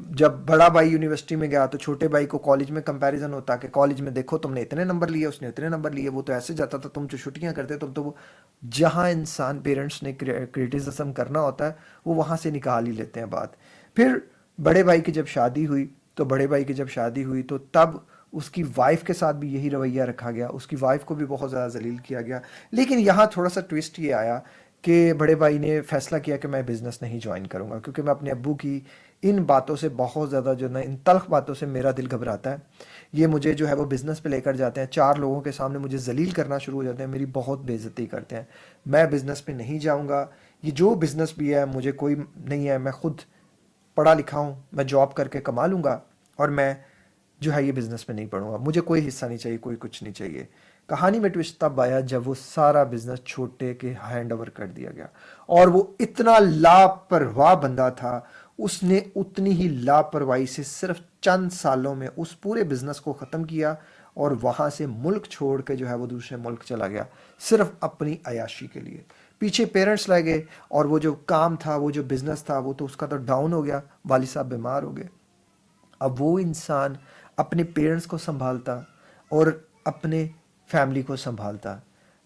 جب بڑا بھائی یونیورسٹی میں گیا تو چھوٹے بھائی کو کالج میں کمپیریزن ہوتا کہ کالج میں دیکھو تم نے اتنے نمبر لیے، اس نے اتنے نمبر لیے، وہ تو ایسے جاتا تھا، تم جو چھٹیاں کرتے تم تو وہ، جہاں انسان پیرنٹس نے کریٹیسزم کرنا ہوتا ہے وہ وہاں سے نکال ہی لیتے ہیں بات. پھر بڑے بھائی کی جب شادی ہوئی تو بڑے بھائی کی جب شادی ہوئی تو تب اس کی وائف کے ساتھ بھی یہی رویہ رکھا گیا، اس کی وائف کو بھی بہت زیادہ ذلیل کیا گیا. لیکن یہاں تھوڑا سا ٹویسٹ یہ آیا کہ بڑے بھائی نے فیصلہ کیا کہ میں بزنس نہیں جوائن کروں گا، کیونکہ میں اپنے ابو کی ان باتوں سے بہت زیادہ جو نا، ان تلخ باتوں سے میرا دل گھبراتا ہے. یہ مجھے جو ہے وہ بزنس پہ لے کر جاتے ہیں، چار لوگوں کے سامنے مجھے ذلیل کرنا شروع ہو جاتے ہیں، میری بہت بے عزتی کرتے ہیں. میں بزنس پہ نہیں جاؤں گا، یہ جو بزنس بھی ہے مجھے کوئی نہیں ہے، میں خود پڑھا لکھا ہوں، میں جاب کر کے کما لوں گا، اور میں جو ہے یہ بزنس میں نہیں پڑھوں گا، مجھے کوئی حصہ نہیں چاہیے، کوئی کچھ نہیں چاہیے. کہانی میں ٹوسٹ تب آیا جب وہ سارا بزنس چھوٹے کے ہینڈ اوور کر دیا گیا، اور وہ اتنا لاپرواہ بندہ تھا، اس نے اتنی ہی لاپرواہی سے صرف چند سالوں میں اس پورے بزنس کو ختم کیا، اور وہاں سے ملک چھوڑ کے جو ہے وہ دوسرے ملک چلا گیا، صرف اپنی عیاشی کے لیے. پیچھے پیرنٹس لے گئے، اور وہ جو کام تھا، وہ جو بزنس تھا، وہ تو اس کا تو ڈاؤن ہو گیا، والد صاحب بیمار ہو گئے. اب وہ انسان اپنے پیرنٹس کو سنبھالتا اور اپنے فیملی کو سنبھالتا.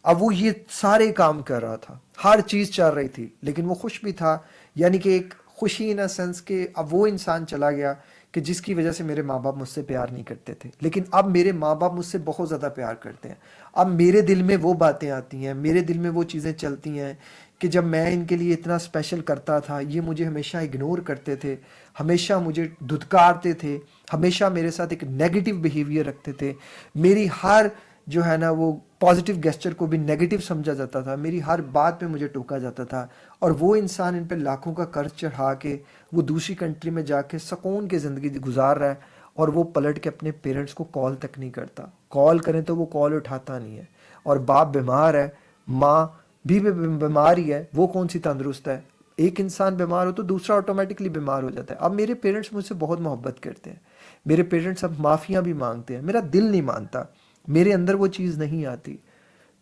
اب وہ یہ سارے کام کر رہا تھا، ہر چیز چل رہی تھی، لیکن وہ خوش بھی تھا. یعنی کہ ایک خوشی ان سینس کہ اب وہ انسان چلا گیا کہ جس کی وجہ سے میرے ماں باپ مجھ سے پیار نہیں کرتے تھے، لیکن اب میرے ماں باپ مجھ سے بہت زیادہ پیار کرتے ہیں. اب میرے دل میں وہ باتیں آتی ہیں، میرے دل میں وہ چیزیں چلتی ہیں کہ جب میں ان کے لیے اتنا اسپیشل کرتا تھا، یہ مجھے ہمیشہ اگنور کرتے تھے، ہمیشہ مجھے دھتکارتے تھے، ہمیشہ میرے ساتھ ایک نیگیٹو بیہیویئر رکھتے تھے. میری ہر جو ہے نا وہ پازیٹیو گیسچر کو بھی نیگیٹو سمجھا جاتا تھا، میری ہر بات پہ مجھے ٹوکا جاتا تھا. اور وہ انسان ان پہ لاکھوں کا قرض چڑھا کے وہ دوسری کنٹری میں جا کے سکون کی زندگی گزار رہا ہے، اور وہ پلٹ کے اپنے پیرنٹس کو کال تک نہیں کرتا. کال کریں تو وہ کال اٹھاتا نہیں ہے، اور باپ بیمار ہے، ماں بھی بیمار ہی ہے، وہ کون سی تندرست ہے. ایک انسان بیمار ہو تو دوسرا آٹومیٹکلی بیمار ہو جاتا ہے. اب میرے پیرنٹس مجھ سے بہت محبت کرتے ہیں، میرے پیرنٹس اب معافیاں بھی مانگتے ہیں، میرا دل نہیں مانتا، میرے اندر وہ چیز نہیں آتی.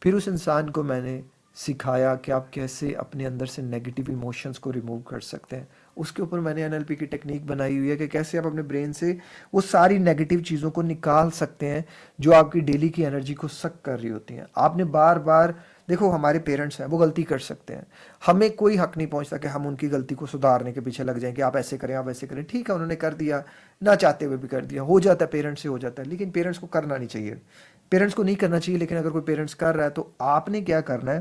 پھر اس انسان کو میں نے سکھایا کہ آپ کیسے اپنے اندر سے نیگیٹو ایموشنز کو ریموو کر سکتے ہیں. اس کے اوپر میں نے NLP کی ٹیکنیک بنائی ہوئی ہے کہ کیسے آپ اپنے برین سے وہ ساری نیگیٹو چیزوں کو نکال سکتے ہیں جو آپ کی ڈیلی کی انرجی کو سک کر رہی ہوتی ہیں. آپ نے بار بار دیکھو، ہمارے پیرنٹس ہیں، وہ غلطی کر سکتے ہیں، ہمیں کوئی حق نہیں پہنچتا کہ ہم ان کی غلطی کو سدھارنے کے پیچھے لگ جائیں کہ آپ ایسے کریں، آپ ایسے کریں. ٹھیک ہے، انہوں نے کر دیا، نہ چاہتے ہوئے بھی کر دیا، ہو جاتا ہے، پیرنٹس سے ہو جاتا ہے، لیکن پیرنٹس کو کرنا نہیں چاہیے، پیرنٹس کو نہیں کرنا چاہیے. لیکن اگر کوئی پیرنٹس کر رہا ہے تو آپ نے کیا کرنا ہے،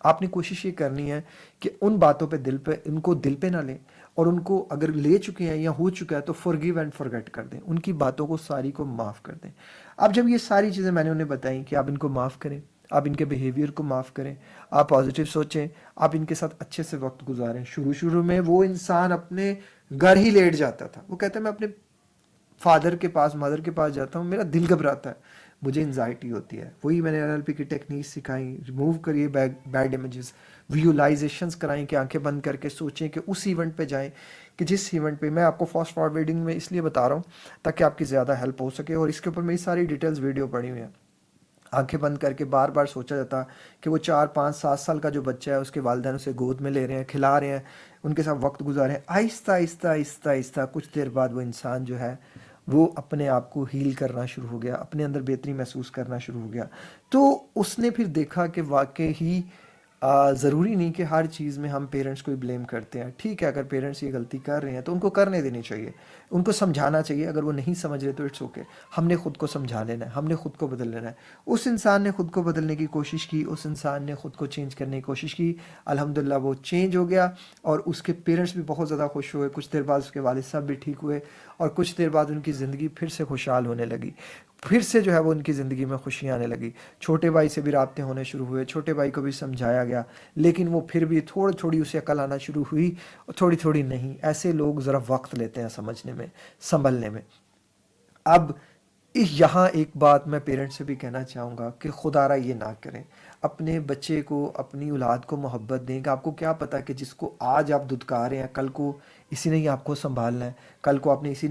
آپ نے کوشش یہ کرنی ہے کہ ان باتوں پہ ان کو دل پہ نہ لیں، اور ان کو اگر لے چکے ہیں یا ہو چکا ہے تو forgive اینڈ forget کر دیں، ان کی باتوں کو ساری کو معاف کر دیں. اب جب یہ ساری چیزیں میں نے انہیں بتائیں کہ آپ ان کو معاف کریں، آپ ان کے بیہیویئر کو معاف کریں، آپ پازیٹیو سوچیں، آپ ان کے ساتھ اچھے سے وقت گزاریں. شروع میں وہ انسان اپنے گھر ہی لیٹ جاتا تھا، وہ کہتا ہے میں اپنے فادر کے پاس، مدر کے پاس جاتا ہوں، میرا دل گھبراتا ہے، مجھے انزائٹی ہوتی ہے. وہی میں نے NLP کی ٹیکنیک سکھائیں، ریموو کریے بیڈ امیجز، ویژولائزیشنز کرائیں کہ آنکھیں بند کر کے سوچیں کہ اس ایونٹ پہ جائیں کہ جس ایونٹ پہ میں آپ کو فاسٹ فارورڈنگ میں اس لیے بتا رہا ہوں تاکہ آپ کی زیادہ ہیلپ ہو سکے. اور اس کے اوپر میری ساری ڈیٹیلز ویڈیو پڑی ہوئی ہیں. آنکھیں بند کر کے بار بار سوچا جاتا کہ وہ 4 5 7 سال کا جو بچہ ہے اس کے والدین اسے گود میں لے رہے ہیں، کھلا رہے ہیں، ان کے ساتھ وقت گزارے ہیں. آہستہ آہستہ آہستہ آہستہ کچھ دیر بعد وہ انسان جو ہے وہ اپنے آپ کو ہیل کرنا شروع ہو گیا، اپنے اندر بہتری محسوس کرنا شروع ہو گیا. تو اس نے پھر دیکھا کہ واقعی ہی ضروری نہیں کہ ہر چیز میں ہم پیرنٹس کو ہی بلیم کرتے ہیں. ٹھیک ہے، اگر پیرنٹس یہ غلطی کر رہے ہیں تو ان کو کرنے دینی چاہیے، ان کو سمجھانا چاہیے. اگر وہ نہیں سمجھ رہے تو اٹس اوکے، ہم نے خود کو سمجھا لینا ہے، ہم نے خود کو بدل لینا ہے. اس انسان نے خود کو بدلنے کی کوشش کی، اس انسان نے خود کو چینج کرنے کی کوشش کی. الحمدللہ وہ چینج ہو گیا، اور اس کے پیرنٹس بھی بہت زیادہ خوش ہوئے. کچھ دیر بعد اس کے والد صاحب بھی ٹھیک ہوئے، اور کچھ دیر بعد ان کی زندگی پھر سے خوشحال ہونے لگی، پھر سے جو ہے وہ ان کی زندگی میں خوشیاں آنے لگی. چھوٹے بھائی سے بھی رابطے ہونے شروع ہوئے، چھوٹے بھائی کو بھی سمجھایا گیا، لیکن وہ پھر بھی تھوڑی تھوڑی اسے عقل آنا شروع ہوئی، تھوڑی تھوڑی نہیں. ایسے لوگ ذرا وقت لیتے ہیں سمجھنے میں، سنبھلنے میں. اب یہاں ایک بات میں پیرنٹس سے بھی کہنا چاہوں گا کہ خدا را یہ نہ کریں، اپنے بچے کو، اپنی اولاد کو محبت دیں. کہ آپ کو کیا پتہ کہ جس کو آج آپ دھتکار رہے ہیں کل کو اسی نے ہی آپ کو سنبھالنا ہے، کل کو آپ نے اسی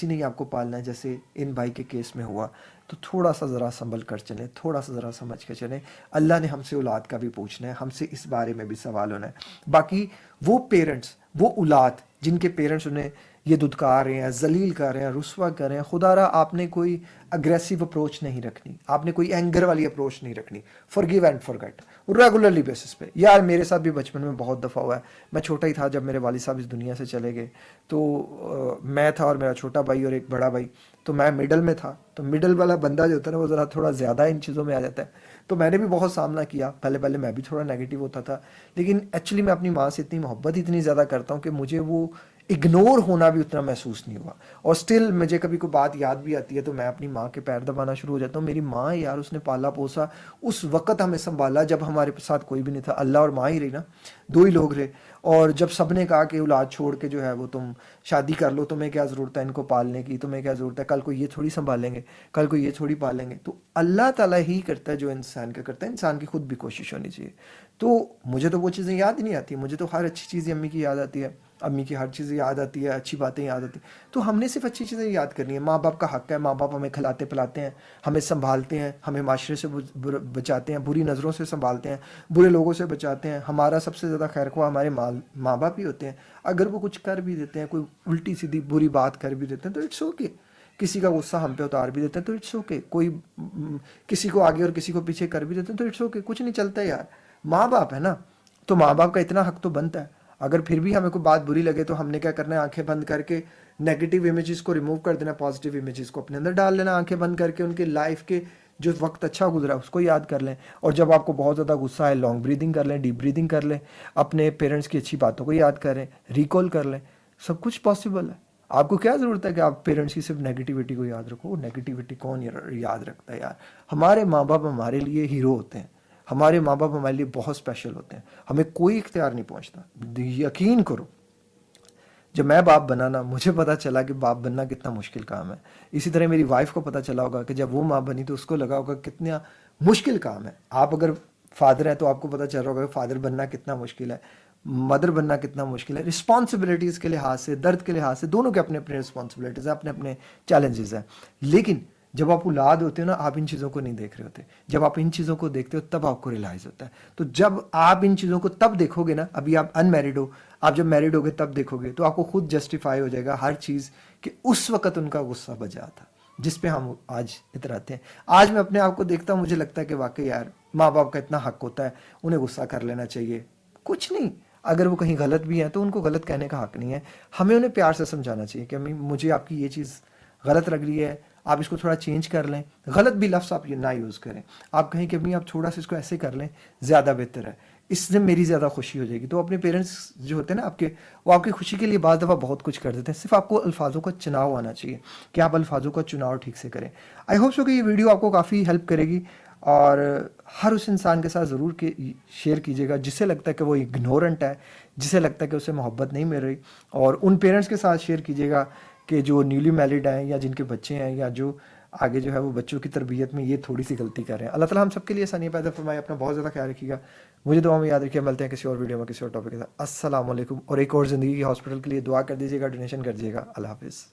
نے ہی آپ کو پالنا ہے، جیسے ان بھائی کے کیس میں ہوا. تو تھوڑا سا ذرا سنبھل کر چلیں، تھوڑا سا ذرا سمجھ کر چلیں. اللہ نے ہم سے اولاد کا بھی پوچھنا ہے، ہم سے اس بارے میں بھی سوال ہونا ہے. باقی وہ پیرنٹس، وہ اولاد جن کے پیرنٹس انہیں یہ دھتکار رہے ہیں، ذلیل کر رہے ہیں، رسوا کر رہے ہیں، خدا را آپ نے کوئی اگریسو اپروچ نہیں رکھنی، آپ نے کوئی اینگر والی اپروچ نہیں رکھنی. forgive and forget regularly basis پہ. یار میرے ساتھ بھی بچپن میں بہت دفعہ ہوا ہے. میں چھوٹا ہی تھا جب میرے والد صاحب اس دنیا سے چلے گئے، تو میں تھا اور میرا چھوٹا بھائی اور ایک بڑا بھائی، تو میں مڈل میں تھا. تو مڈل والا بندہ جو ہوتا ہے نا وہ ذرا تھوڑا زیادہ ان چیزوں میں آ جاتا ہے. تو میں نے بھی بہت سامنا کیا، پہلے پہلے میں بھی تھوڑا نیگیٹو ہوتا تھا، لیکن ایکچولی میں اپنی ماں سے اتنی محبت اتنی زیادہ کرتا ہوں کہ مجھے وہ اگنور ہونا بھی اتنا محسوس نہیں ہوا. اور سٹل مجھے کبھی کوئی بات یاد بھی آتی ہے تو میں اپنی ماں کے پیر دبانا شروع ہو جاتا ہوں. میری ماں یار، اس نے پالا پوسا، اس وقت ہمیں سنبھالا جب ہمارے ساتھ کوئی بھی نہیں تھا. اللہ اور ماں ہی رہی نا، دو ہی لوگ رہے. اور جب سب نے کہا کہ اولاد چھوڑ کے جو ہے وہ تم شادی کر لو، تمہیں کیا ضرورت ہے ان کو پالنے کی، تمہیں کیا ضرورت ہے، کل کو یہ تھوڑی سنبھالیں گے، کل کو یہ تھوڑی پالیں گے. تو اللہ تعالیٰ ہی کرتا ہے جو انسان کا کرتا ہے، انسان کی خود بھی کوشش ہونی چاہیے. تو مجھے تو وہ چیزیں یاد ہی نہیں آتی، مجھے تو ہر اچھی چیز امی کی یاد آتی ہے، امی کی ہر چیز یاد آتی ہے، اچھی باتیں یاد آتی ہیں. تو ہم نے صرف اچھی چیزیں یاد کرنی ہے. ماں باپ کا حق ہے، ماں باپ ہمیں کھلاتے پلاتے ہیں، ہمیں سنبھالتے ہیں، ہمیں معاشرے سے بچاتے ہیں، بری نظروں سے سنبھالتے ہیں، برے لوگوں سے بچاتے ہیں. ہمارا سب سے زیادہ خیر خواہ ہمارے ماں باپ ہی ہوتے ہیں. اگر وہ کچھ کر بھی دیتے ہیں، کوئی الٹی سیدھی بری بات کر بھی دیتے ہیں، تو اٹس اوکے. کسی کا غصہ ہم پہ اتار بھی دیتے ہیں تو اٹس اوکے. کوئی کسی کو آگے اور کسی کو پیچھے کر بھی دیتے ہیں تو اٹس اوکے. کچھ نہیں چلتا ہے یار، ماں باپ ہے نا. تو ماں باپ کا اتنا حق تو بنتا ہے. اگر پھر بھی ہمیں کوئی بات بری لگے تو ہم نے کیا کرنا ہے، آنکھیں بند کر کے نیگیٹو امیجز کو ریموو کر دینا، پازیٹیو امیجز کو اپنے اندر ڈال لینا. آنکھیں بند کر کے ان کے لائف کے جو وقت اچھا گزرا اس کو یاد کر لیں. اور جب آپ کو بہت زیادہ غصہ ہے، لانگ بریدنگ کر لیں، ڈیپ بریدنگ کر لیں، اپنے پیرنٹس کی اچھی باتوں کو یاد کریں، ریکال کر لیں. سب کچھ پاسبل ہے. آپ کو کیا ضرورت ہے کہ آپ پیرنٹس کی صرف نیگیٹیوٹی کو یاد رکھو. وہ نیگیٹیوٹی کون یاد رکھتا ہے یار. ہمارے ماں باپ ہمارے لیے ہیرو ہوتے ہیں، ہمارے ماں باپ ہمارے لیے بہت اسپیشل ہوتے ہیں. ہمیں کوئی اختیار نہیں پہنچتا. یقین کرو، جب میں باپ بنا نا، مجھے پتا چلا کہ باپ بننا کتنا مشکل کام ہے. اسی طرح میری وائف کو پتا چلا ہوگا کہ جب وہ ماں بنی تو اس کو لگا ہوگا کتنا مشکل کام ہے. آپ اگر فادر ہیں تو آپ کو پتا چل رہا ہوگا کہ فادر بننا کتنا مشکل ہے، مدر بننا کتنا مشکل ہے. رسپانسبلٹیز کے لحاظ سے، درد کے لحاظ سے، دونوں کے اپنے اپنے رسپانسبلٹیز ہیں، اپنے اپنے چیلنجز ہیں. لیکن جب آپ اولاد ہوتے ہو نا، آپ ان چیزوں کو نہیں دیکھ رہے ہوتے. جب آپ ان چیزوں کو دیکھتے ہو تب آپ کو ریلائز ہوتا ہے. تو جب آپ ان چیزوں کو تب دیکھو گے نا، ابھی آپ ان میرڈ ہو، آپ جب میرڈ ہو گے تب دیکھو گے تو آپ کو خود جسٹیفائی ہو جائے گا ہر چیز کہ اس وقت ان کا غصہ بجا تھا جس پہ ہم آج اتراتے ہیں. آج میں اپنے آپ کو دیکھتا ہوں، مجھے لگتا ہے کہ واقعی یار ماں باپ کا اتنا حق ہوتا ہے، انہیں غصہ کر لینا چاہیے. کچھ نہیں، اگر وہ کہیں غلط بھی ہیں تو ان کو غلط کہنے کا حق نہیں ہے. ہمیں انہیں پیار سے سمجھانا چاہیے کہ امی مجھے آپ کی یہ چیز غلط لگ رہی ہے، آپ اس کو تھوڑا چینج کر لیں. غلط بھی لفظ آپ یہ نہ یوز کریں. آپ کہیں کہ امی آپ تھوڑا سا اس کو ایسے کر لیں، زیادہ بہتر ہے، اس سے میری زیادہ خوشی ہو جائے گی. تو اپنے پیرنٹس جو ہوتے ہیں نا آپ کے، وہ آپ کی خوشی کے لیے بعض دفعہ بہت کچھ کر دیتے ہیں. صرف آپ کو الفاظوں کا چناؤ آنا چاہیے کہ آپ الفاظوں کا چناؤ ٹھیک سے کریں. آئی ہوپ سو کہ یہ ویڈیو آپ کو کافی ہیلپ کرے گی. اور ہر اس انسان کے ساتھ ضرور شیئر کیجیے گا جسے لگتا ہے کہ وہ اگنورنٹ ہے، جسے لگتا ہے کہ اسے محبت نہیں مل رہی. اور ان پیرنٹس کے ساتھ شیئر کیجیے گا کہ جو نیولی میرڈ ہیں یا جن کے بچے ہیں یا جو آگے جو ہے وہ بچوں کی تربیت میں یہ تھوڑی سی غلطی کر رہے ہیں. اللہ تعالیٰ ہم سب کے لیے آسانی پیدا فرمائے. اپنا بہت زیادہ خیال رکھیے گا. مجھے دعا میں یاد رکھیے. ملتے ہیں کسی اور ویڈیو میں کسی اور ٹاپک کے ساتھ. السلام علیکم. اور ایک اور زندگی کی ہاسپٹل کے لیے دعا کر دیجیے گا، ڈونیشن کر دیجیے گا. اللہ حافظ.